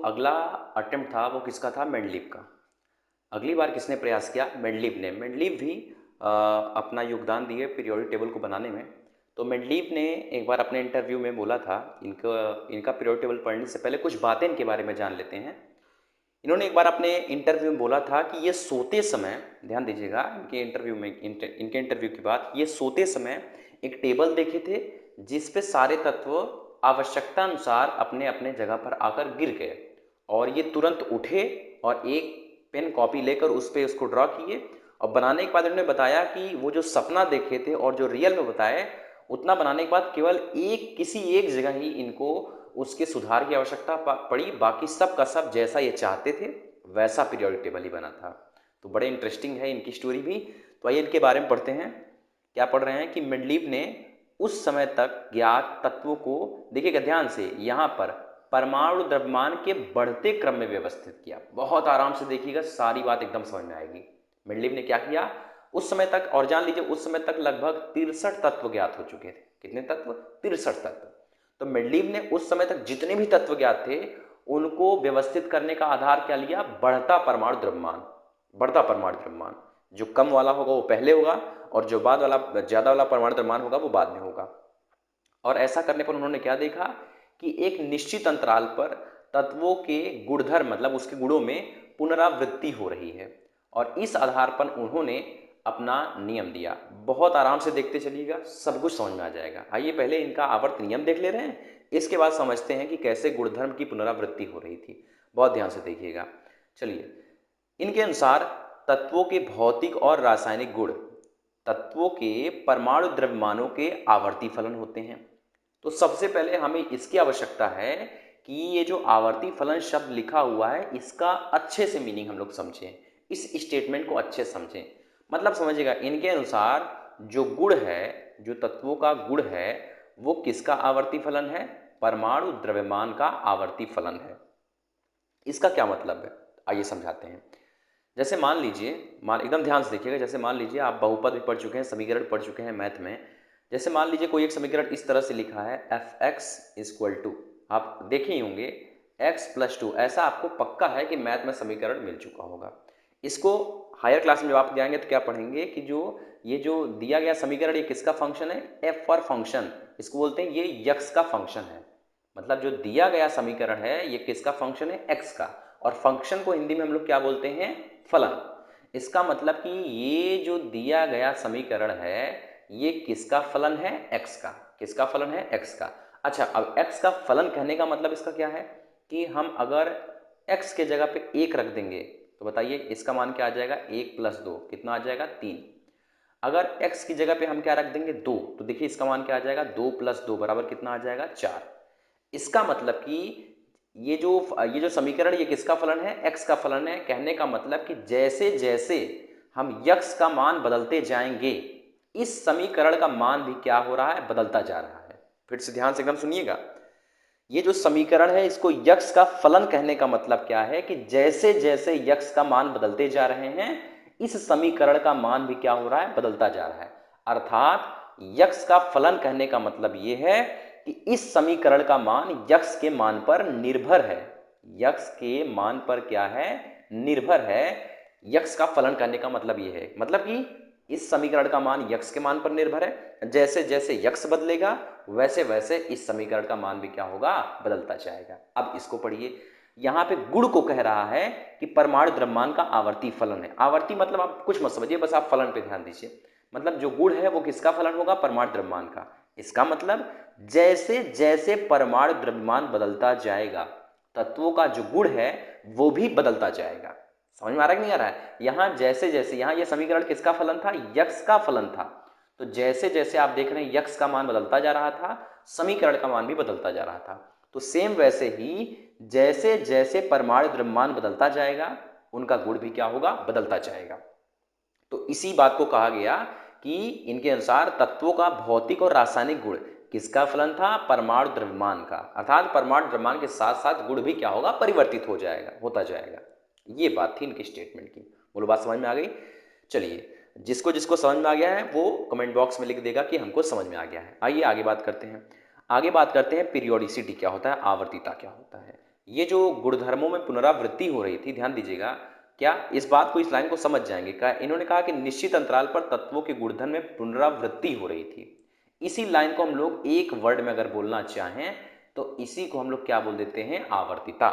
अगला अटेम्प्ट था वो किसका था? मेंडलीव का। अगली बार किसने प्रयास किया? मेंडलीव ने। मेंडलीव भी अपना योगदान दिए पीरियोडिक टेबल को बनाने में। तो मेंडलीव ने एक बार अपने इंटरव्यू में बोला था, इनका पीरियोडिक टेबल पढ़ने से पहले कुछ बातें इनके बारे में जान लेते हैं। इन्होंने एक बार अपने इंटरव्यू में बोला था कि ये सोते समय, ध्यान दीजिएगा इनके इंटरव्यू में, इनके इंटरव्यू की बात, ये सोते समय एक टेबल देखे थे जिस पे सारे तत्व आवश्यकता अनुसार अपने अपने जगह पर आकर गिर गए, और ये तुरंत उठे और एक पेन कॉपी लेकर उस पर उसको ड्रॉ किए। और बनाने के बाद इन्होंने बताया कि वो जो सपना देखे थे और जो रियल में बताए, उतना बनाने के बाद केवल किसी एक जगह ही इनको उसके सुधार की आवश्यकता पड़ी, बाकी सब का सब जैसा ये चाहते थे वैसा पीरियोडिक टेबल ही बना था। तो बड़े इंटरेस्टिंग है इनकी स्टोरी भी। तो आइए इनके बारे में पढ़ते हैं। क्या पढ़ रहे हैं कि मेंडलीव ने उस समय तक ज्ञात तत्वों को, देखिएगा ध्यान से, यहाँ पर परमाणु द्रव्यमान के बढ़ते क्रम में व्यवस्थित किया। बहुत आराम से देखिएगा, सारी बात एकदम समझ में आएगी। मेंडलीव ने क्या किया उस समय तक, और जान लीजिए उस समय तक लगभग 63 तत्व ज्ञात हो चुके थे। कितने तत्व? 63 तत्व। तो मेंडलीव ने उस समय तक जितने भी तत्व ज्ञात थे उनको व्यवस्थित करने का आधार क्या लिया? बढ़ता परमाणु द्रव्यमान। बढ़ता परमाणु द्रव्यमान, जो कम वाला होगा वो पहले होगा, और जो बाद वाला ज्यादा वाला परमाणु द्रव्यमान होगा वो बाद में होगा। और ऐसा करने पर उन्होंने क्या देखा कि एक निश्चित अंतराल पर तत्वों के गुणधर्म, मतलब उसके गुणों में पुनरावृत्ति हो रही है, और इस आधार पर उन्होंने अपना नियम दिया। बहुत आराम से देखते चलिएगा, सब कुछ समझ में आ जाएगा। आइए पहले इनका आवर्त नियम देख ले रहे हैं, इसके बाद समझते हैं कि कैसे गुणधर्म की पुनरावृत्ति हो रही थी। बहुत ध्यान से देखिएगा। चलिए, इनके अनुसार तत्वों के भौतिक और रासायनिक गुण तत्वों के परमाणु द्रव्यमानों के आवर्ती फलन होते हैं। तो सबसे पहले हमें इसकी आवश्यकता है कि ये जो आवर्ती फलन शब्द लिखा हुआ है इसका अच्छे से मीनिंग हम लोग समझें, इस स्टेटमेंट को अच्छे से समझें। मतलब समझिएगा, इनके अनुसार जो गुण है, जो तत्वों का गुण है, वो किसका आवर्ती फलन है? परमाणु द्रव्यमान का आवर्ती फलन है। इसका क्या मतलब है, आइए समझाते हैं। जैसे मान लीजिए, एकदम ध्यान से देखिएगा, जैसे मान लीजिए आप बहुपद भी पढ़ चुके हैं, समीकरण पढ़ चुके हैं मैथ में। जैसे मान लीजिए कोई एक समीकरण इस तरह से लिखा है, एफ एक्स इक्वल टू, आप देखे ही होंगे एक्स प्लस टू, ऐसा आपको पक्का है कि मैथ में समीकरण मिल चुका होगा। इसको हायर क्लास में जब आप जाएंगे तो क्या पढ़ेंगे कि ये जो दिया गया समीकरण, ये किसका फंक्शन है? एफ फॉर फंक्शन, इसको बोलते हैं ये यक्स का फंक्शन है। मतलब जो दिया गया समीकरण है ये किसका फंक्शन है? एक्स का। और फंक्शन को हिंदी में हम लोग क्या बोलते हैं? फलन। इसका मतलब कि ये जो दिया गया समीकरण है ये किसका फलन है? एक्स का। किसका फलन है? एक्स का। अच्छा, अब एक्स का फलन कहने का मतलब इसका क्या है कि हम अगर एक्स के जगह पे एक रख देंगे तो बताइए इसका मान क्या आ जाएगा? एक प्लस दो कितना आ जाएगा? तीन। अगर x की जगह पे हम क्या रख देंगे? दो, तो देखिए इसका मान क्या आ जाएगा? दो प्लस दो बराबर कितना आ जाएगा? चार। इसका मतलब कि ये जो समीकरण ये किसका फलन है? x का फलन है। कहने का मतलब कि जैसे जैसे हम x का मान बदलते जाएंगे इस समीकरण का मान भी क्या हो रहा है? बदलता जा रहा है। फिर से ध्यान से एकदम सुनिएगा, ये जो समीकरण है इसको यक्स का फलन कहने का मतलब क्या है कि जैसे जैसे यक्स का मान बदलते जा रहे हैं इस समीकरण का मान भी क्या हो रहा है? बदलता जा रहा है। अर्थात यक्स का फलन कहने का मतलब ये है कि इस समीकरण का मान यक्स के मान पर निर्भर है। यक्स के मान पर क्या है? निर्भर है। यक्स का फलन करने का मतलब ये है, मतलब कि इस समीकरण का मान यक्स के मान पर निर्भर है। जैसे जैसे यक्स बदलेगा वैसे वैसे इस समीकरण का मान भी क्या होगा? बदलता जाएगा। अब इसको पढ़िए, यहाँ पे गुण को कह रहा है कि परमाणु द्रव्यमान का आवर्ती फलन है। आवर्ती मतलब आप कुछ मत समझिए, बस आप फलन पे ध्यान दीजिए। मतलब जो गुण है वो किसका फलन होगा? परमाणु द्रव्यमान का। इसका मतलब जैसे जैसे परमाणु द्रव्यमान बदलता जाएगा तत्वों का जो गुण है वो भी बदलता जाएगा। समझ में आ रहा है कि नहीं आ रहा है? यहाँ जैसे जैसे, यहाँ ये समीकरण किसका फलन था? यक्स का फलन था। तो जैसे जैसे आप देख रहे हैं यक्स का मान बदलता जा रहा था, समीकरण का मान भी बदलता जा रहा था। तो सेम वैसे ही जैसे जैसे परमाणु द्रव्यमान बदलता जाएगा उनका गुण भी क्या होगा? बदलता जाएगा। तो इसी बात को कहा गया कि इनके अनुसार तत्वों का भौतिक और रासायनिक गुण किसका फलन था? परमाणु द्रव्यमान का। अर्थात परमाणु द्रव्यमान के साथ साथ गुण भी क्या होगा? परिवर्तित हो जाएगा, होता जाएगा। ये बात थी इनकी स्टेटमेंट की। बोलो, बात समझ में आ गई? चलिए, जिसको जिसको समझ में आ गया है वो कमेंट बॉक्स में लिख देगा कि हमको समझ में आ गया है। आइए आगे बात करते हैं। आगे बात करते हैं पीरियोडिसिटी क्या होता है, आवर्तीता क्या होता है। ये जो गुणधर्मों में पुनरावृत्ति हो रही थी, ध्यान दीजिएगा, क्या इस बात को, इस लाइन को समझ जाएंगे क्या? इन्होंने कहा कि निश्चित अंतराल पर तत्वों के गुणधर्म में पुनरावृत्ति हो रही थी। इसी लाइन को हम लोग एक वर्ड में अगर बोलना चाहें तो इसी को हम लोग क्या बोल देते हैं? आवर्तिता।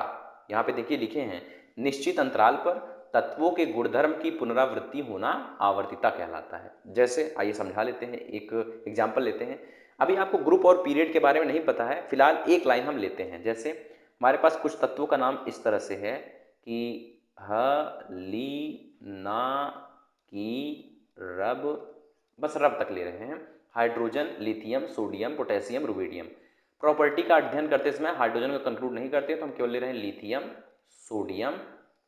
यहाँ पे देखिए लिखे हैं, निश्चित अंतराल पर तत्वों के गुणधर्म की पुनरावृत्ति होना आवर्तिता कहलाता है। जैसे आइए समझा लेते हैं, एक एग्जाम्पल लेते हैं। अभी आपको ग्रुप और पीरियड के बारे में नहीं पता है, फिलहाल एक लाइन हम लेते हैं। जैसे हमारे पास कुछ तत्वों का नाम इस तरह से है कि ह, ली, ना, की, रब, बस रब तक ले रहे हैं। Hydrogen, lithium, sodium, potassium, rubidium. Property का अध्ययन करते समय हाइड्रोजन को कंक्लूड नहीं करते, तो हम केवल ले रहे हैं लिथियम, सोडियम,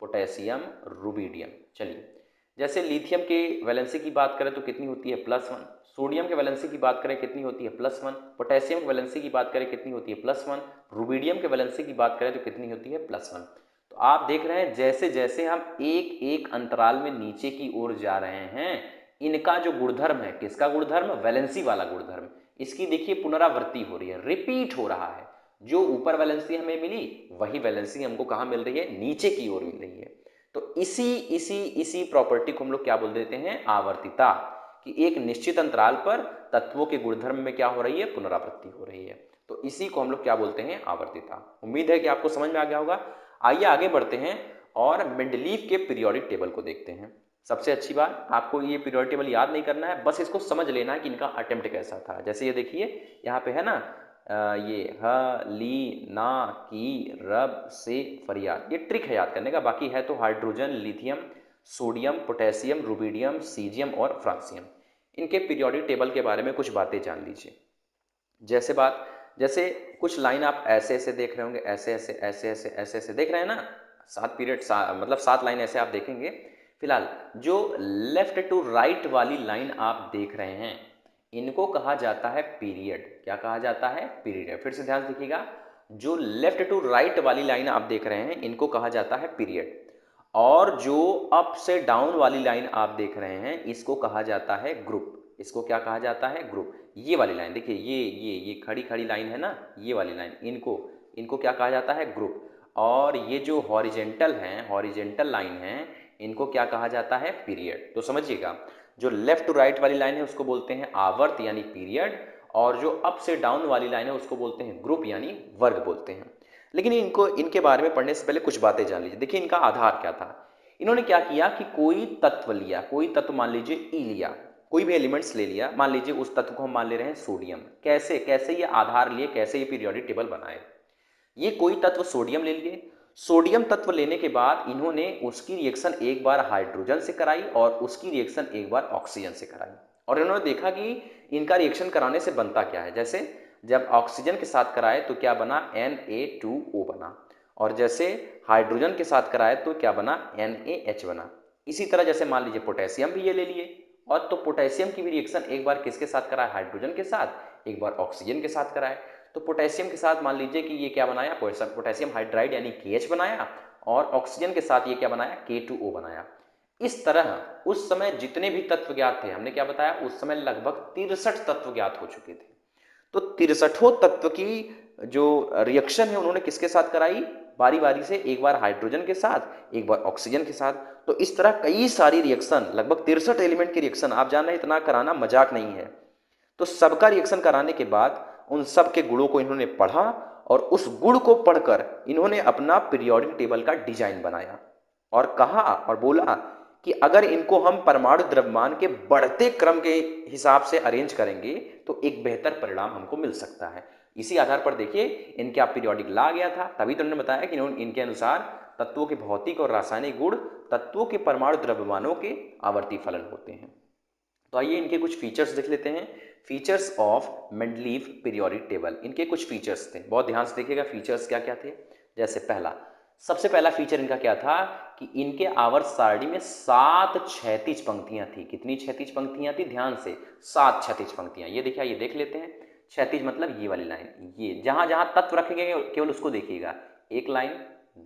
पोटेशियम, रुबिडियम। चलिए, जैसे लिथियम के वैलेंसी की बात करें तो कितनी होती है? +1। सोडियम के वैलेंसी की बात करें कितनी होती है? +1। पोटेशियम की वैलेंसी की बात करें कितनी होती है? +1। रुबिडियम के वैलेंसी की बात करें तो कितनी होती है? +1। तो आप देख रहे हैं जैसे जैसे हम एक एक अंतराल में नीचे की ओर जा रहे हैं, इनका जो गुणधर्म है, किसका गुणधर्म? वैलेंसी वाला गुणधर्म, इसकी देखिए पुनरावृत्ति हो रही है, रिपीट हो रहा है। जो ऊपर वैलेंसी हमें मिली वही वैलेंसी हमको कहाँ मिल रही है? नीचे की ओर मिल रही है। तो इसी प्रॉपर्टी को हम लोग क्या बोल देते हैं? आवर्तिता। कि एक निश्चित अंतराल पर तत्वों के गुणधर्म में क्या हो रही है? पुनरावृत्ति हो रही है। तो इसी को हम लोग क्या बोलते हैं? आवर्तिता। उम्मीद है कि आपको समझ में आ गया होगा। आइए आगे बढ़ते हैं और मेंडलीव के पीरियोडिक टेबल को देखते हैं। सबसे अच्छी बात, आपको ये पीरियोडिक टेबल याद नहीं करना है, बस इसको समझ लेना है कि इनका अटेम्प्ट कैसा था। जैसे ये देखिए यहाँ पे है ना, ये ह, ली, ना, की, रब, से, फरियाद, ये ट्रिक है याद करने का। बाकी है तो hydrogen, lithium, sodium, potassium, rubidium, caesium और फ्रांसियम। इनके पीरियोडिक टेबल के बारे में कुछ बातें जान लीजिए। जैसे कुछ लाइन आप ऐसे ऐसे देख रहे होंगे, ऐसे ऐसे ऐसे ऐसे ऐसे ऐसे देख रहे हैं ना, 7 पीरियड, मतलब 7 लाइन ऐसे आप देखेंगे। फिलहाल जो लेफ्ट टू राइट वाली लाइन आप देख रहे हैं, इनको कहा जाता है पीरियड। क्या कहा जाता है? पीरियड। फिर से ध्यान से देखिएगा, जो लेफ्ट टू राइट वाली लाइन आप देख रहे हैं, इनको कहा जाता है पीरियड। और जो अप से डाउन वाली लाइन आप देख रहे हैं, इसको कहा जाता है ग्रुप। इसको क्या कहा जाता है? ग्रुप। ये वाली लाइन देखिए, ये खड़ी खड़ी लाइन है ना, ये वाली लाइन, इनको इनको क्या कहा जाता है? ग्रुप। और ये जो हॉरिजेंटल हैं, हॉरिजेंटल लाइन है, इनको क्या कहा जाता है? पीरियड। तो समझिएगा, जो लेफ्ट टू राइट वाली लाइन है उसको बोलते हैं आवर्त यानी पीरियड, और जो अप से डाउन वाली लाइन है उसको बोलते हैं ग्रुप यानी वर्ग बोलते हैं। लेकिन इनको, इनके बारे में पढ़ने से पहले कुछ बातें जान लीजिए। देखिए इनका आधार क्या था। इन्होंने क्या किया कि कोई तत्व लिया, कोई तत्व मान लीजिए ई लिया, कोई भी एलिमेंट्स ले लिया, मान लीजिए उस तत्व को हम मान ले रहे हैं सोडियम। कैसे कैसे ये आधार लिए, कैसे ये पीरियोडिक टेबल बनाए? ये कोई तत्व सोडियम ले लिए, सोडियम तत्व लेने के बाद इन्होंने उसकी रिएक्शन एक बार हाइड्रोजन से कराई और उसकी रिएक्शन एक बार ऑक्सीजन से कराई, और इन्होंने देखा कि इनका रिएक्शन कराने से बनता क्या है। जैसे जब ऑक्सीजन के साथ कराए तो क्या बना? Na2O बना, और जैसे हाइड्रोजन के साथ कराए तो क्या बना? NaH बना। इसी तरह जैसे मान लीजिए पोटेशियम भी ये ले लिए, और तो पोटेशियम की भी रिएक्शन एक बार किसके साथ कराए? हाइड्रोजन के साथ, एक बार ऑक्सीजन के साथ कराए। तो पोटेशियम के साथ मान लीजिए कि ये क्या बनाया? पोटेशियम हाइड्राइड यानी KH बनाया, और ऑक्सीजन के साथ ये क्या बनाया? K2O बनाया। इस तरह उस समय जितने भी तत्व ज्ञात थे, हमने क्या बताया, उस समय लगभग 63 तत्व ज्ञात हो चुके थे। तो 63 तत्व की जो रिएक्शन है उन्होंने किसके साथ कराई? बारी बारी से, एक बार हाइड्रोजन के साथ, एक बार ऑक्सीजन के साथ। तो इस तरह कई सारी रिएक्शन, लगभग 63 एलिमेंट की रिएक्शन, आप जान रहे हैं इतना कराना मजाक नहीं है। तो सबका रिएक्शन कराने के बाद उन सब के गुणों को इन्होंने पढ़ा, और उस गुण को पढ़कर इन्होंने अपना पीरियोडिक टेबल का डिजाइन बनाया, और कहा और बोला कि अगर इनको हम परमाणु द्रव्यमान के बढ़ते क्रम के हिसाब से अरेंज करेंगे तो एक बेहतर परिणाम हमको मिल सकता है। इसी आधार पर देखिए इनके आप पीरियोडिक ला गया था, तभी तो उन्होंने बताया कि इनके अनुसार तत्वों के भौतिक और रासायनिक गुण तत्वों के परमाणु द्रव्यमानों के आवर्ती फलन होते हैं। तो आइए इनके कुछ फीचर्स देख लेते हैं। Features of Mendeleev periodic table, इनके कुछ फीचर्स थे, बहुत ध्यान से देखिएगा फीचर्स क्या क्या थे। जैसे सबसे पहला फीचर इनका क्या था कि इनके आवर्त सारणी में 7 क्षैतिज पंक्तियां थी। कितनी क्षैतिज पंक्तियां थी? ध्यान से, 7 क्षैतिज पंक्तियां। ये देखिए, ये देख लेते हैं। क्षैतिज मतलब ये वाली लाइन, ये जहां जहां तत्व रखे गए केवल उसको देखिएगा। 1 line,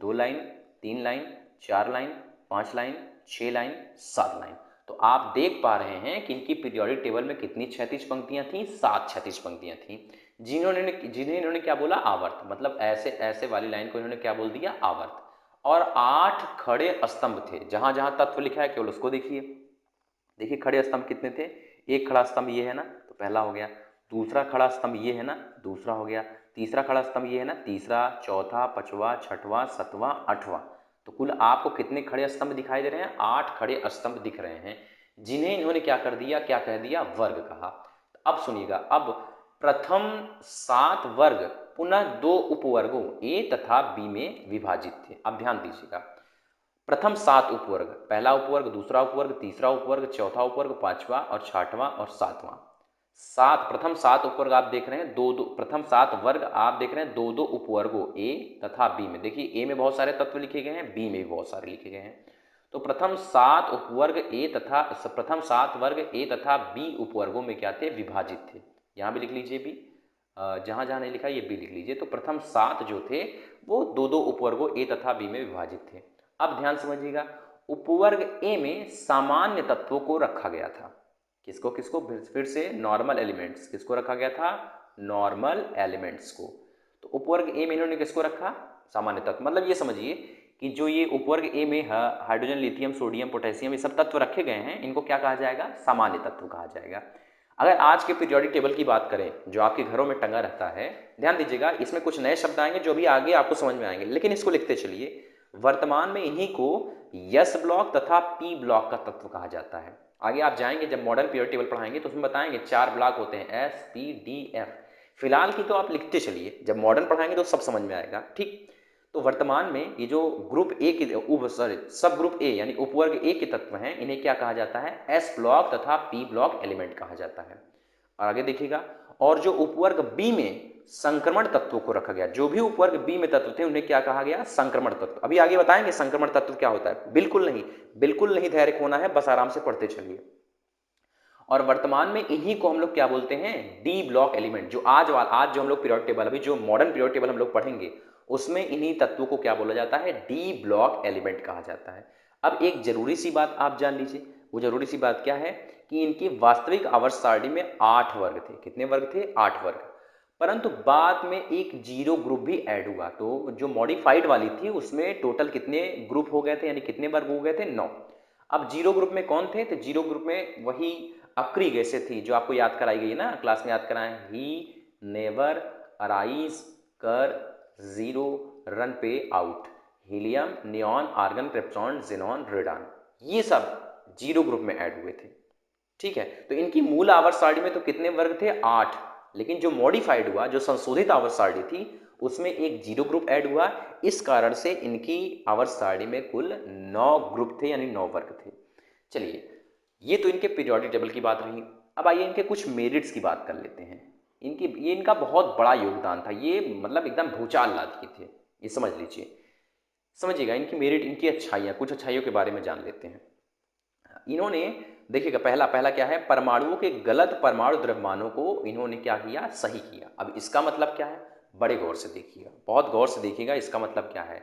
2 line, 3 line, 4 line, 5 line, 6 line, 7 line. तो आप देख पा रहे हैं कि इनकी पीरियोडिक टेबल में कितनी क्षैतिज पंक्तियां थी? 7 क्षैतिज पंक्तियां थी। जिन्हें इन्होंने क्या बोला, आवर्त, मतलब ऐसे ऐसे वाली लाइन को इन्होंने क्या बोल दिया, आवर्त। और 8 खड़े स्तंभ थे, जहां जहां तत्व लिखा है केवल उसको देखिए। देखिए खड़े स्तंभ कितने थे, एक खड़ा स्तंभ ये है ना, तो पहला हो गया। दूसरा खड़ा स्तंभ ये है ना, दूसरा हो गया। तीसरा खड़ा स्तंभ ये है ना, तीसरा, चौथा, पांचवा, छठवां, सातवां, आठवां। तो कुल आपको कितने खड़े स्तंभ दिखाई दे रहे हैं, 8 खड़े स्तंभ दिख रहे हैं, जिन्हें इन्होंने क्या कर दिया, क्या कह दिया, वर्ग कहा। अब सुनिएगा, अब प्रथम 7 वर्ग पुनः 2 उपवर्गों ए तथा बी में विभाजित थे। अब ध्यान दीजिएगा, प्रथम 7 उपवर्ग, पहला उपवर्ग, दूसरा उपवर्ग, तीसरा उपवर्ग, चौथा उपवर्ग, पांचवा और छठवां और सातवां, प्रथम 7 उपवर्ग आप देख रहे हैं, दो दो, प्रथम 7 वर्ग आप देख रहे हैं, दो दो उपवर्गों ए तथा बी में। देखिए ए में बहुत सारे तत्व लिखे गए हैं, बी में भी बहुत सारे लिखे गए हैं। तो प्रथम 7 उपवर्ग ए तथा प्रथम 7 वर्ग ए तथा बी उपवर्गों में क्या थे, विभाजित थे। यहाँ भी लिख लीजिए बी, जहाँ जहाँ नहीं लिखा ये बी लिख लीजिए। तो प्रथम 7 जो थे वो दो दो उपवर्गों ए तथा बी में विभाजित थे। अब ध्यान समझिएगा, उपवर्ग ए में सामान्य तत्वों को रखा गया था। किसको किसको, फिर से नॉर्मल एलिमेंट्स, किसको रखा गया था, नॉर्मल एलिमेंट्स को। तो उपवर्ग ए में इन्होंने किसको रखा, सामान्य तत्व। मतलब ये समझिए कि जो ये उपवर्ग ए में हाइड्रोजन, लिथियम, सोडियम, पोटेशियम, ये सब तत्व रखे गए हैं, इनको क्या कहा जाएगा, सामान्य तत्व कहा जाएगा। अगर आज के पीरियोडिक टेबल की बात करें जो आपके घरों में टंगा रहता है, ध्यान दीजिएगा, इसमें कुछ नए शब्द आएंगे जो भी आगे आपको समझ में आएंगे, लेकिन इसको लिखते चलिए। वर्तमान में इन्हीं को यस ब्लॉक तथा पी ब्लॉक का तत्व कहा जाता है। आगे आप जाएंगे जब मॉडर्न पीरियोडिक टेबल पढ़ाएंगे तो उसमें बताएंगे 4 ब्लॉक होते हैं, एस, पी, डी, एफ। फिलहाल की तो आप लिखते चलिए, जब मॉडर्न पढ़ाएंगे तो सब समझ में आएगा, ठीक। तो वर्तमान में ये जो ग्रुप ए के सब ग्रुप ए यानी उपवर्ग ए के तत्व हैं, इन्हें क्या कहा जाता है, एस ब्लॉक तथा पी ब्लॉक एलिमेंट कहा जाता है। और आगे देखिएगा, और जो उपवर्ग बी में संक्रमण तत्वों को रखा गया, जो भी उपवर्ग बी में तत्व थे उन्हें क्या कहा गया, संक्रमण तत्व। अभी आगे बताएंगे संक्रमण तत्व क्या होता है, बिल्कुल नहीं, बिल्कुल नहीं धैर्य खोना है, बस आराम से पढ़ते चलिए। और वर्तमान में इन्हीं को हम लोग क्या बोलते हैं, डी ब्लॉक एलिमेंट। जो आज जो हम लोग पीरियोडिक टेबल, अभी जो मॉडर्न पीरियोडिक टेबल हम लोग पढ़ेंगे, उसमें इन्हीं तत्वों को क्या बोला जाता है, डी ब्लॉक एलिमेंट कहा जाता है। अब एक जरूरी सी बात आप जान लीजिए, वो जरूरी सी बात क्या है कि इनकी वास्तविक आवर्त सारणी में 8 वर्ग थे। कितने वर्ग थे, 8 वर्ग। परंतु बाद में एक जीरो ग्रुप भी ऐड हुआ, तो जो मॉडिफाइड वाली थी उसमें टोटल कितने ग्रुप हो गए थे, यानी कितने वर्ग हो गए थे, 9। अब जीरो ग्रुप में कौन थे, तो जीरो ग्रुप में वही अक्री गैसें थी जो आपको याद कराई गई ना, क्लास में याद कराएं, ही नेवर अराइज कर जीरो रन पे out, helium, neon, argon, krypton, xenon, radon, ये सब जीरो ग्रुप में ऐड हुए थे, ठीक है। तो इनकी मूल आवर्त सारणी में तो कितने वर्ग थे, 8। लेकिन जो मॉडिफाइड हुआ, जो संशोधित आवर्त सारणी थी, उसमें एक जीरो ग्रुप ऐड हुआ। इस कारण से इनकी आवर्त सारणी में कुल 9 ग्रुप थे, यानी 9 वर्ग थे। चलिए, ये तो इनके पीरियोडिक टेबल की बात रही। अब आइए इनके कुछ मेरिट्स की बात कर लेते हैं। इनका बहुत बड़ा योगदान था, ये मतलब एकदम भूचाल ला दिए थे, ये समझ लीजिए। समझिएगा इनकी मेरिट, इनकी अच्छाइयाँ, कुछ अच्छाइयों के बारे में जान लेते हैं। इन्होंने देखिएगा, पहला पहला क्या है, परमाणुओं के गलत परमाणु द्रव्यमानों को इन्होंने क्या किया, सही किया। अब इसका मतलब क्या है, बड़े गौर से देखिएगा, बहुत गौर से देखिएगा, इसका मतलब क्या है,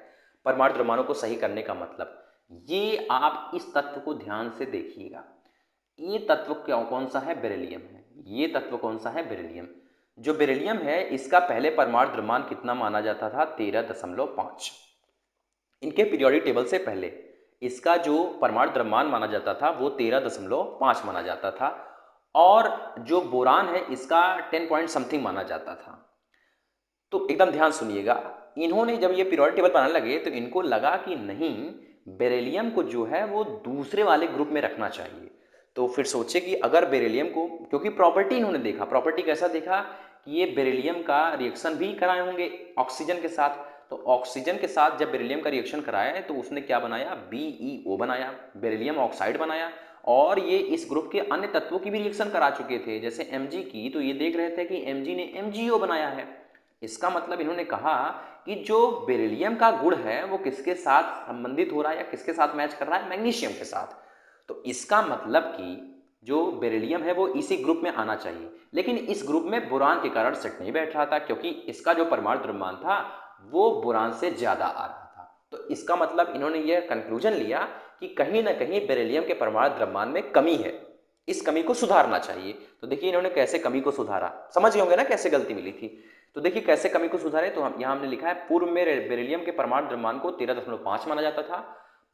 परमाणु द्रव्यमानों को सही करने का मतलब, ये आप इस तत्व को ध्यान से देखिएगा। ये तत्व कौन सा है, बेरिलियम है। ये तत्व कौन सा है, बेरिलियम। जो बेरिलियम है, इसका पहले परमाणु द्रव्यमान कितना माना जाता था, 13.5। इनके पीरियोडिक टेबल से पहले इसका जो परमाणु द्रव्यमान माना जाता था वो 13.5 माना जाता था, और जो बोरान है इसका 10 पॉइंट समथिंग माना जाता था। तो एकदम ध्यान सुनिएगा, इन्होंने जब ये पीरियोडिक टेबल बनाने लगे तो इनको लगा कि नहीं, बेरिलियम को जो है वो दूसरे वाले ग्रुप में रखना चाहिए। तो फिर सोचे कि अगर बेरिलियम को, क्योंकि प्रॉपर्टी इन्होंने देखा, प्रॉपर्टी कैसा देखा कि ये बेरिलियम का रिएक्शन भी कराए होंगे ऑक्सीजन के साथ। तो ऑक्सीजन के साथ जब बेरिलियम का रिएक्शन कराया तो उसने क्या बनाया, BeO बनाया, बेरिलियम ऑक्साइड बनाया। और ये इस ग्रुप के अन्य तत्वों की भी रिएक्शन करा चुके थे, जैसे Mg की, तो ये देख रहे थे कि Mg ने MgO बनाया है। इसका मतलब इन्होंने कहा कि जो बेरिलियम का गुण है वो किसके साथ संबंधित हो रहा है या किसके साथ मैच कर रहा है, मैग्नीशियम के साथ। तो इसका मतलब कि जो बेरिलियम है वो इसी ग्रुप में आना चाहिए, लेकिन इस ग्रुप में बोरान के कारण सेट नहीं बैठ रहा था, क्योंकि इसका जो परमाणु द्रव्यमान था वो बोरान से ज्यादा आ रहा था। तो इसका मतलब इन्होंने यह कंक्लूजन लिया कि कहीं ना कहीं बेरिलियम के परमाणु द्रव्यमान में कमी है। इस कमी को सुधारना चाहिए। तो देखिए इन्होंने कैसे कमी को सुधारा, समझ गए होंगे ना कैसे गलती मिली थी। तो देखिए कैसे कमी को सुधारे, तो हम यहाँ हमने लिखा है पूर्व में बेरिलियम के परमाणु द्रव्यमान को 13.5 माना जाता था,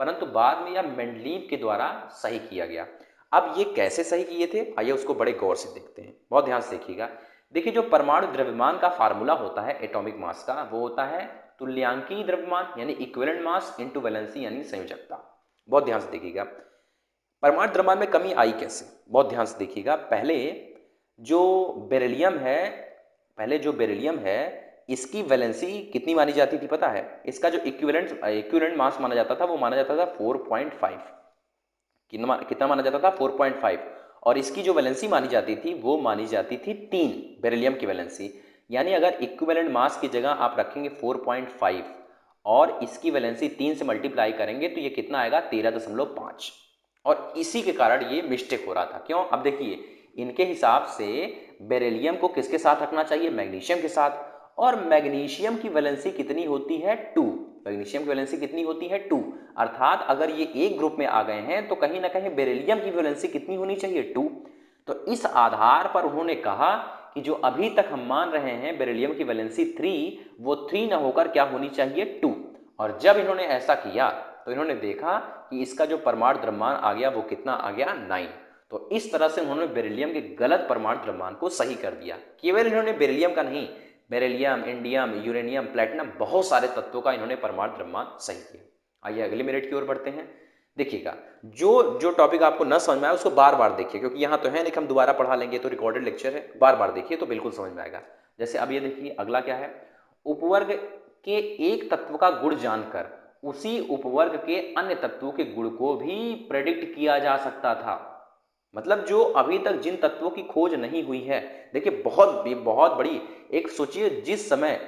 परंतु बाद में यह मेंडलीव के द्वारा सही किया गया। अब ये कैसे सही किए थे, आइए उसको बड़े गौर से देखते हैं, बहुत ध्यान से देखिएगा। देखिए जो परमाणु द्रव्यमान का फार्मूला होता है एटॉमिक मास का, वो होता है तुल्यांकीय द्रव्यमान यानी इक्विवेलेंट मास इनटू वैलेंसी यानी संयोजकता। बहुत ध्यान से देखिएगा परमाणु द्रव्यमान में कमी आई कैसे, बहुत ध्यान से देखिएगा। जो बेरिलियम है पहले जो बेरिलियम है इसकी वैलेंसी कितनी मानी जाती थी पता है, इसका जो इक्विवेलेंट मास माना जाता था वो माना जाता था 4.5। कितना माना जाता था 4.5, और इसकी जो वैलेंसी मानी जाती थी वो मानी जाती थी 3, बेरिलियम की वैलेंसी। यानी अगर इक्विवेलेंट मास की जगह आप रखेंगे 4.5 और इसकी वैलेंसी 3 से मल्टीप्लाई करेंगे तो ये कितना आएगा 13.5। और इसी के कारण ये मिस्टेक हो रहा था। क्यों, अब देखिए इनके हिसाब से बेरिलियम को किसके साथ रखना चाहिए, मैग्नीशियम के साथ, और मैग्नीशियम की वैलेंसी कितनी होती है 2। मैग्नीशियम की वैलेंसी कितनी होती है 2, अर्थात अगर ये एक ग्रुप में आ गए हैं तो कहीं ना कहीं बेरिलियम की वैलेंसी कितनी होनी चाहिए 2। तो इस आधार पर उन्होंने कहा कि जो अभी तक हम मान रहे हैं बेरिलियम की वैलेंसी 3, वो 3 ना होकर क्या होनी चाहिए 2। और जब इन्होंने ऐसा किया तो इन्होंने देखा कि इसका जो परमाणु द्रव्यमान आ गया वो कितना आ गया 9। तो इस तरह से उन्होंने बेरिलियम के गलत परमाणु द्रव्यमान को सही कर दिया। केवल इन्होंने बेरिलियम का नहीं, बेरिलियम, इंडियम, यूरेनियम, प्लेटिनम, बहुत सारे तत्वों का इन्होंने परमाणु द्रव्यमान सही किया। आइए अगले मिनट की ओर बढ़ते हैं। देखिएगा जो जो टॉपिक आपको न समझ में आए उसको बार बार देखिए, क्योंकि यहाँ तो है नहीं हम दोबारा पढ़ा लेंगे, तो रिकॉर्डेड लेक्चर है, बार बार देखिए तो बिल्कुल समझ में आएगा। जैसे अब ये देखिए अगला क्या है, उपवर्ग के एक तत्व का गुण जानकर उसी उपवर्ग के अन्य तत्वों के गुण को भी प्रेडिक्ट किया जा सकता था। मतलब जो अभी तक जिन तत्वों की खोज नहीं हुई है, देखिए बहुत बड़ी एक सोचिए, जिस समय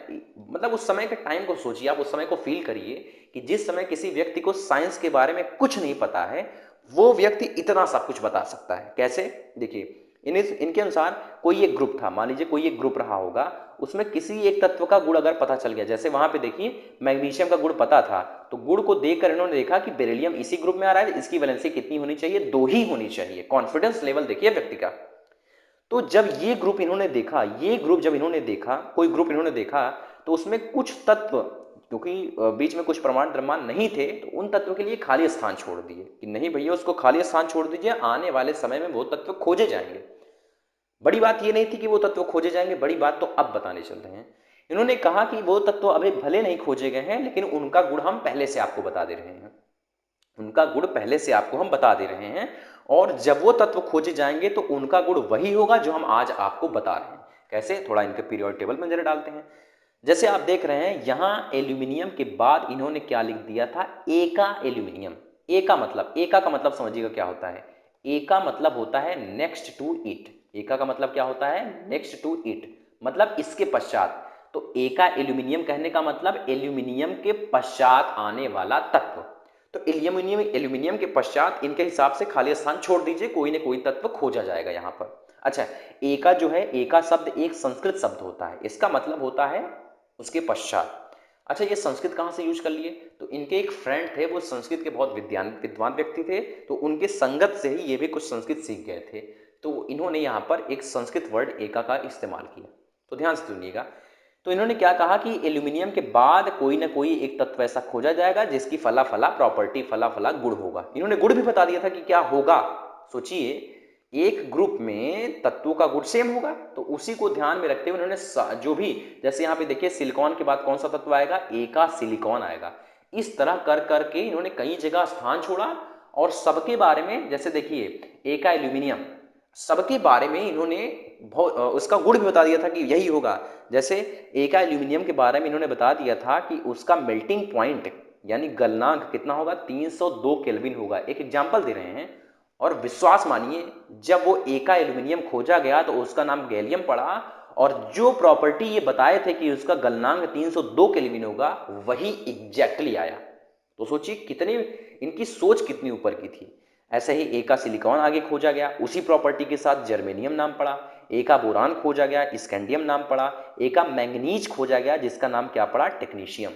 मतलब उस समय के टाइम को सोचिए, आप उस समय को फील करिए कि जिस समय किसी व्यक्ति को साइंस के बारे में कुछ नहीं पता है, वो व्यक्ति इतना सब कुछ बता सकता है। कैसे, देखिए इनके अनुसार कोई एक ग्रुप था, मान लीजिए कोई एक ग्रुप रहा होगा, उसमें किसी एक तत्व का गुण अगर पता चल गया, जैसे वहां पे देखिए मैग्नीशियम का गुण पता था, तो गुण को देखकर इन्होंने देखा कि बेरिलियम इसी ग्रुप में आ रहा है, इसकी वैलेंसी कितनी होनी चाहिए 2 ही होनी चाहिए। कॉन्फिडेंस लेवल देखिए व्यक्ति का। तो जब ये ग्रुप इन्होंने देखा, कोई ग्रुप इन्होंने देखा, तो उसमें कुछ तत्व, क्योंकि बीच में कुछ परमाणु द्रव्यमान नहीं थे, तो उन तत्वों के लिए खाली स्थान छोड़ दिए कि नहीं भैया उसको खाली स्थान छोड़ दीजिए, आने वाले समय में वो तत्व खोजे जाएंगे। बड़ी बात ये नहीं थी कि वो तत्व खोजे जाएंगे, बड़ी बात तो अब बताने चल रहे हैं। इन्होंने कहा कि वो तत्व अभी भले नहीं खोजे गए हैं, लेकिन उनका गुण हम पहले से आपको बता दे रहे हैं, उनका गुण पहले से आपको हम बता दे रहे हैं, और जब वो तत्व खोजे जाएंगे तो उनका गुण वही होगा जो हम आज आपको बता रहे हैं। कैसे, थोड़ा इनके पीरियोडिक टेबल में जरा डालते हैं। जैसे आप देख रहे हैं यहाँ एल्यूमिनियम के बाद इन्होंने क्या लिख दिया था, एका एल्यूमिनियम। एका का मतलब समझिएगा क्या होता है, एका मतलब होता है नेक्स्ट टू इट। एका का मतलब क्या होता है, नेक्स्ट टू इट, मतलब इसके पश्चात। तो एका एल्यूमिनियम कहने का मतलब एल्यूमिनियम के पश्चात आने वाला तत्व। तो एल्यूमिनियम के पश्चात इनके हिसाब से खाली स्थान छोड़ दीजिए, कोई ना कोई तत्व खोजा जाएगा यहाँ पर। अच्छा, एका जो है, एका शब्द एक संस्कृत शब्द होता है, इसका मतलब होता है उसके पश्चात। अच्छा, ये संस्कृत कहाँ से यूज कर लिए, तो इनके एक फ्रेंड थे, वो संस्कृत के बहुत विद्वान व्यक्ति थे, तो उनके संगत से ही ये भी कुछ संस्कृत सीख गए थे, तो इन्होंने यहाँ पर एक संस्कृत वर्ड एका का इस्तेमाल किया। तो ध्यान से सुनिएगा। तो इन्होंने क्या कहा कि एल्यूमिनियम के बाद कोई ना कोई एक तत्व ऐसा खोजा जाएगा जिसकी फला फला प्रॉपर्टी, फला फला गुण होगा। इन्होंने गुण भी बता दिया था कि क्या होगा। सोचिए, एक ग्रुप में तत्वों का गुण सेम होगा, तो उसी को ध्यान में रखते हुए उन्होंने जो भी, जैसे यहाँ पे देखिए सिलिकॉन के बाद कौन सा तत्व आएगा, एका सिलिकॉन आएगा। इस तरह कर करके इन्होंने कई जगह स्थान छोड़ा, और सबके बारे में, जैसे देखिए एका एल्यूमिनियम, सबके बारे में इन्होंने उसका गुण भी बता दिया था कि यही होगा। जैसे एका एल्यूमिनियम के बारे में इन्होंने बता दिया था कि उसका मेल्टिंग पॉइंट यानी गलनांक कितना होगा, 302 केल्विन होगा। एक एग्जाम्पल दे रहे हैं, और विश्वास मानिए जब वो एका एल्यूमिनियम खोजा गया तो उसका नाम गैलियम पड़ा, और जो प्रॉपर्टी ये बताए थे कि उसका गलनांक 302 केल्विन होगा, वही एग्जैक्टली आया। तो सोचिए कितनी इनकी सोच कितनी ऊपर की थी। ऐसे ही एका सिलिकॉन आगे खोजा गया, उसी प्रॉपर्टी के साथ जर्मेनियम नाम पड़ा। एका बोरान खोजा गया, स्कैंडियम नाम पड़ा। एका मैंगनीज खोजा गया, जिसका नाम क्या पड़ा, टेक्नीशियम।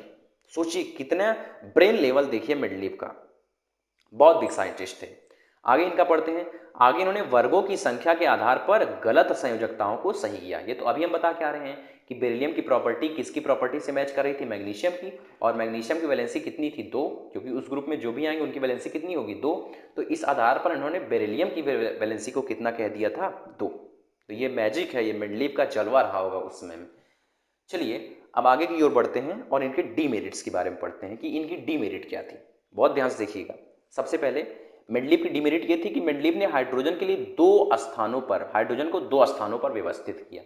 सोचिए कितना ब्रेन लेवल देखिए मेंडलीव का, बहुत बिग साइंटिस्ट थे। आगे इनका पढ़ते हैं। आगे इन्होंने वर्गों की संख्या के आधार पर गलत संयोजकताओं को सही किया। ये तो अभी हम बता के आ रहे हैं कि बेरिलियम की प्रॉपर्टी किसकी प्रॉपर्टी से मैच कर रही थी, मैग्नीशियम की, और मैग्नीशियम की वैलेंसी कितनी थी, 2, क्योंकि उस ग्रुप में जो भी आएंगे उनकी वैलेंसी कितनी होगी, 2। तो इस आधार पर इन्होंने बेरिलियम की वैलेंसी को कितना कह दिया था, 2। तो ये मैजिक है, ये मेंडलीव का जलवा रहा होगा उस समय में। चलिए अब आगे की ओर बढ़ते हैं और इनके डीमेरिट्स के बारे में पढ़ते हैं कि इनकी डीमेरिट क्या थी। बहुत ध्यान से देखिएगा। सबसे पहले मेंडलीव की डीमेरिट ये थी कि मेंडलीव ने हाइड्रोजन के लिए हाइड्रोजन को दो स्थानों पर व्यवस्थित किया।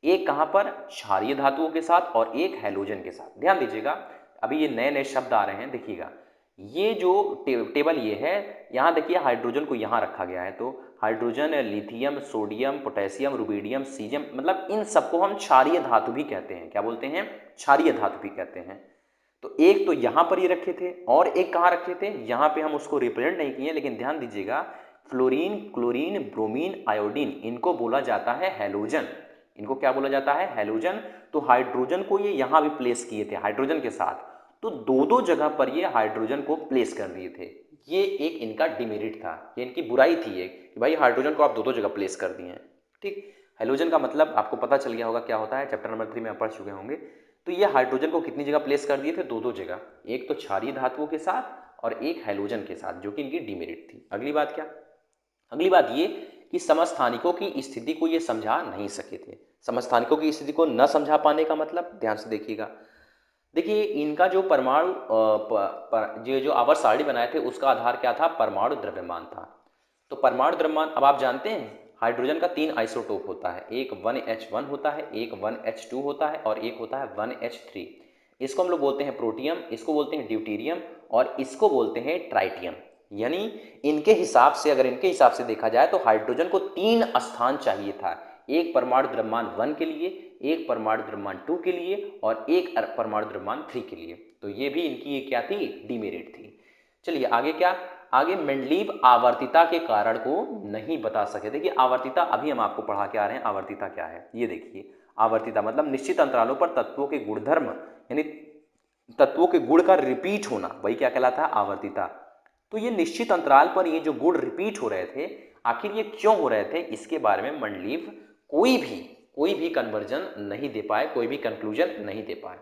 एक कहाँ पर, क्षारीय धातुओं के साथ और एक हैलोजन के साथ। ध्यान दीजिएगा, अभी ये नए नए शब्द आ रहे हैं, देखिएगा। ये जो टेबल ये है, यहाँ देखिए हाइड्रोजन को यहाँ रखा गया है, तो hydrogen, lithium, sodium, potassium, rubidium, caesium, मतलब इन सबको हम क्षारीय धातु भी कहते हैं। क्या बोलते हैं, क्षारीय धातु भी कहते हैं। तो एक तो यहाँ पर ये रखे थे और एक कहाँ रखे थे, यहाँ पे हम उसको रिप्रेजेंट नहीं किए, लेकिन ध्यान दीजिएगा, फ्लोरीन, क्लोरीन, ब्रोमीन, आयोडीन, इनको बोला जाता है हैलोजन। इनको क्या बोला जाता है, हैलोजन। तो हाइड्रोजन को ये यहाँ भी प्लेस किए थे हाइड्रोजन के साथ, तो दो दो जगह पर ये हाइड्रोजन को प्लेस कर दिए थे। ये एक इनका डिमेरिट था, ये इनकी बुराई थी एक, कि भाई हाइड्रोजन को आप दो दो जगह प्लेस कर दिए हैं। ठीक, हैलोजन का मतलब आपको पता चल गया होगा क्या होता है, चैप्टर नंबर 3 में आप पढ़ चुके होंगे। तो ये हाइड्रोजन को कितनी जगह प्लेस कर दिए थे, दो दो जगह, एक तो क्षारीय धातुओं के साथ और एक हैलोजन के साथ, जो कि इनकी डिमेरिट थी। अगली बात क्या, अगली बात ये कि समस्थानिकों की स्थिति को ये समझा नहीं सके थे। समस्थानिकों की स्थिति को न समझा पाने का मतलब, ध्यान से देखिएगा, देखिए इनका जो परमाणु जो आवर्त सारणी बनाए थे उसका आधार क्या था, परमाणु द्रव्यमान था। तो परमाणु द्रव्यमान, अब आप जानते हैं हाइड्रोजन का 3 आइसोटोप होता है, एक 1H1 होता है, एक 1H2 होता है और एक होता है 1H3। इसको हम लोग बोलते हैं प्रोटियम, इसको बोलते हैं ड्यूटीरियम और इसको बोलते हैं ट्राइटियम। यानी इनके हिसाब से, अगर इनके हिसाब से देखा जाए तो हाइड्रोजन को 3 स्थान चाहिए था, एक परमाणु द्रव्यमान 1 के लिए, एक परमाणु द्रव्यमान 2 के लिए और एक परमाणु द्रव्यमान 3 के लिए। तो ये भी इनकी ये क्या थी, डीमेरिट थी। चलिए आगे क्या, आगे मेंडलीव आवर्तिता के कारण को नहीं बता सके। देखिए आवर्तिता अभी हम आपको पढ़ा के आ रहे हैं, आवर्तिता क्या है ये देखिए। आवर्तिता मतलब निश्चित अंतरालों पर तत्वों के गुणधर्म, यानी तत्वों के गुण का रिपीट होना, वही क्या कहलाता है, आवर्तिता। तो ये निश्चित अंतराल पर ये जो गुण रिपीट हो रहे थे, आखिर ये क्यों हो रहे थे, इसके बारे में मेंडलीव कोई भी कन्वर्जन नहीं दे पाए, कोई भी कंक्लूजन नहीं दे पाए।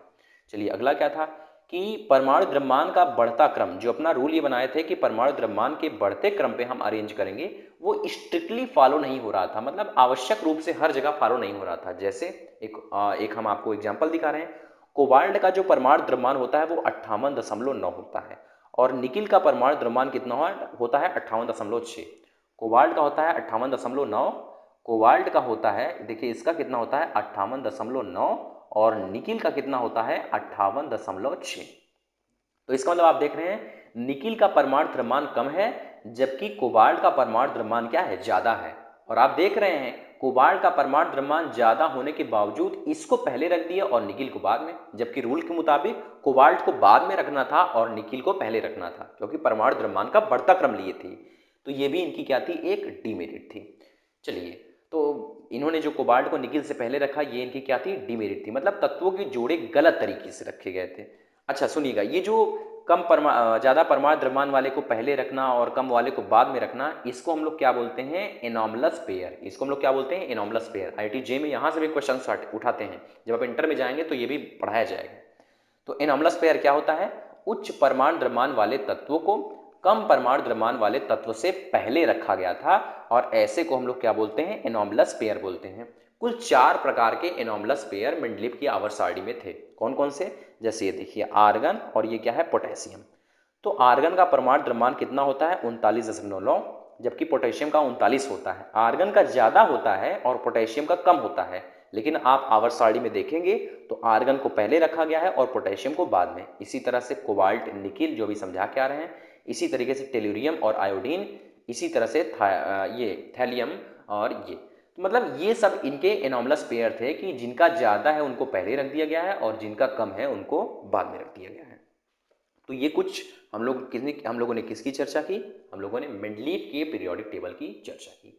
चलिए अगला क्या था कि परमाणु द्रव्यमान का बढ़ता क्रम, जो अपना रूल ये बनाए थे कि परमाणु द्रव्यमान के बढ़ते क्रम पे हम अरेंज करेंगे, वो स्ट्रिक्टली फॉलो नहीं हो रहा था, मतलब आवश्यक रूप से हर जगह फॉलो नहीं हो रहा था। जैसे एक हम आपको एग्जाम्पल दिखा रहे हैं, कोबाल्ट का जो परमाणु द्रव्यमान होता है वो 58.9 होता है और निकिल का परमाणु द्रव्यमान कितना होता है, 58.6। कोबाल्ट का होता है 58.9, कोबाल्ट का होता है, देखिए इसका कितना होता है 58.9 और निकिल का कितना होता है 58.6। तो इसका मतलब आप देख रहे हैं निकिल का परमाणु द्रव्यमान कम है, जबकि कोबाल्ट का परमाणु द्रव्यमान क्या है, ज्यादा है। और आप देख रहे हैं कोबाल्ट का परमाणु द्रव्यमान ज्यादा होने के बावजूद इसको पहले रख दिया और निकिल को बाद में, जबकि रूल के मुताबिक कोबाल्ट को बाद में रखना था और निकिल को पहले रखना था, क्योंकि परमाणु द्रव्यमान का बढ़ता क्रम लिए थे। तो ये भी इनकी क्या थी, एक डीमेरिट थी। चलिए, तो इन्होंने जो कोबाल्ट को निकिल से पहले रखा, ये इनकी क्या थी, डीमेरिट थी, मतलब तत्वों के जोड़े गलत तरीके से रखे गए थे। अच्छा सुनिएगा, ये जो ज़्यादा परमाणु द्रव्यमान वाले को पहले रखना और कम वाले को बाद में रखना, इसको हम लोग क्या बोलते हैं, एनॉमलस पेयर। इसको हम लोग क्या बोलते हैं, एनॉमलस पेयर। IIT जे में यहाँ से भी क्वेश्चन उठाते हैं, जब आप इंटर में जाएंगे तो ये भी पढ़ाया जाएगा। तो एनॉमलस पेयर क्या होता है, उच्च परमाणु द्रव्यमान वाले तत्वों को कम परमाणु द्रव्यमान वाले तत्व से पहले रखा गया था और ऐसे को हम लोग क्या बोलते हैं, एनॉमलस पेयर बोलते हैं। कुल 4 प्रकार के एनॉमलस पेयर मेंडलीव की आवर्त सारणी में थे। कौन कौन से, जैसे ये देखिए आर्गन और ये क्या है, पोटेशियम। तो आर्गन का परमाणु द्रव्यमान कितना होता है, 39.9, जबकि पोटेशियम का 39 होता है। आर्गन का ज़्यादा होता है और पोटेशियम का कम होता है, लेकिन आप आवर्त सारणी में देखेंगे तो आर्गन को पहले रखा गया है और पोटेशियम को बाद में। इसी तरह से कोबाल्ट, निकिल जो भी समझा के आ रहे हैं, इसी तरीके से टेल्यूरियम और आयोडीन, इसी तरह से ये थैलियम और ये, तो मतलब ये सब इनके एनॉमलस पेयर थे कि जिनका ज़्यादा है उनको पहले रख दिया गया है और जिनका कम है उनको बाद में रख दिया गया है। तो ये कुछ हम लोगों ने किसकी चर्चा की, हम लोगों ने मेंडलीव के पीरियोडिक टेबल की चर्चा की।